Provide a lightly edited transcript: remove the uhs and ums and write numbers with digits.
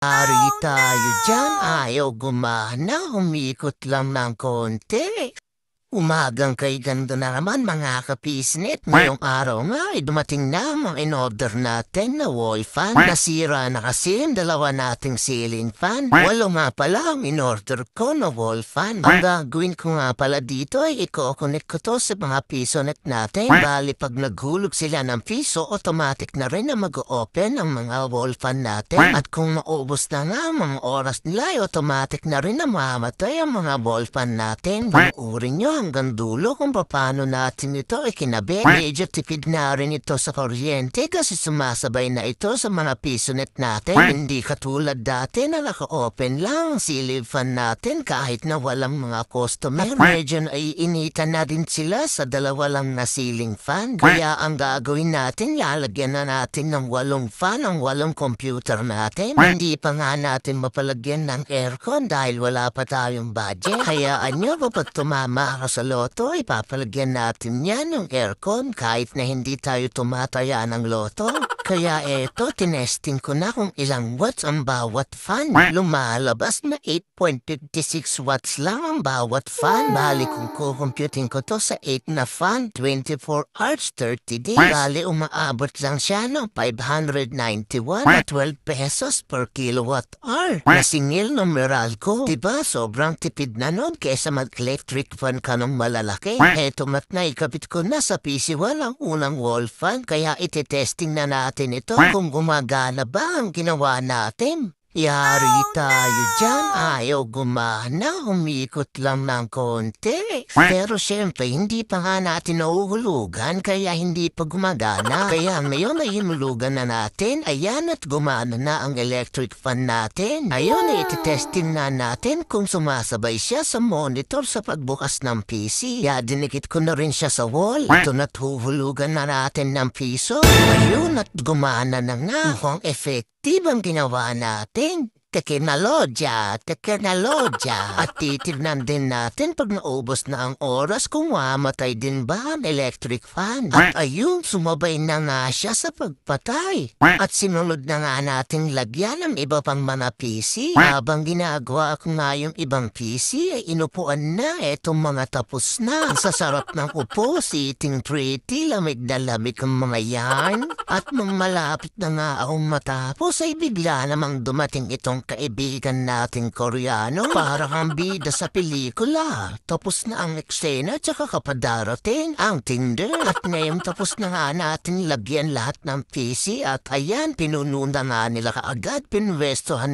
Ari tayo dyan, ayaw gumana, umikot lang ng konti. Umagang kay ganda na naman mga kapisnet. Ngayong araw nga ay dumating na ang in-order natin na wall fan. Nasira na kasi ang dalawa nating ceiling fan. Walo nga pala ang in-order ko na wall fan. Ang gagawin ko nga pala dito ay i-connect ko to sa mga pisonet natin. Bali pag naghulog sila ng piso, automatic na rin na mag-open ang mga wall fan natin. At kung maubos na nga ang mga oras nila, ay automatic na rin na mamatay ang mga wall fan natin. Binuurin nyo hanggang dulo kung paano natin ito ikinabi. Medyo tipid na rin ito sa kuryente kasi sumasabay na ito sa mga pisonet natin. Hindi katulad dati na naka-open lang ang ceiling fan natin kahit na walang mga customer. Medyo naiinitan na din sila sa dalawa lang na ceiling fan. Kaya ang gagawin natin, lalagyan na natin ng 8 fan ang 8 computer natin. Hindi pa nga natin mapalagyan ng aircon dahil wala pa tayong budget. Kaya anyo kapag tumama sa loto, ipapalagyan natin yan ng aircon kahit na hindi tayo tumataya ng loto. Kaya eto, tinesting ko na kung ilang watts ang bawat fan. Lumalabas na 8.56 watts lang ang bawat fan. Bali kung kukumputing ko to sa 8 na fan, 24 hours, 30 days. Bali umaabot lang siya ng 591 at 12 pesos per kilowatt hour. Nasingil numeral ko. Diba sobrang tipid na nun kesa mag-electric fan ka ng malalaki. Eto mat na ikabit ko na sa PC1 ang unang wall fan kaya iti-testing na natin ito kung gumagana ba ang ginawa natin. Yari tayo dyan, ayaw gumana, umikot lang ng konti. Pero syempre, hindi pa nga natin nauhulugan kaya hindi pa gumagana. Kaya ngayon ay hinulugan na natin, ayan at gumana na ang electric fan natin. Ayun, iti-testing na natin kung sumasabay siya sa monitor sa pagbukas ng PC. Kaya dinikit ko na rin siya sa wall. Ito na't huhulugan na natin ng piso. Ayun at gumana na nga. Mukhang effective ang ginawa natin. Teknolodya. At titignan din natin pag naubos na ang oras kung mamatay din ba ang electric fan. At ayun, sumabay na nga siya sa pagpatay. At sinunod na nga nating lagyan ng iba pang mga PC. Habang ginagawa ko nga yung ibang PC, ay inupuan na etong mga tapos na. Sa sarap ng upo, sitting pretty, lamig na lamig ang mga yan. At nung malapit na nga akong matapos, ay bigla namang dumating itong kaibigan nating Koreano para kang bida sa pelikula. Tapos na ang eksena tsaka kapadarating ang Tinder. At ngayon tapos na nga natin lagyan lahat ng PC at ayan, pinuno na nga nila kaagad, pinwestohan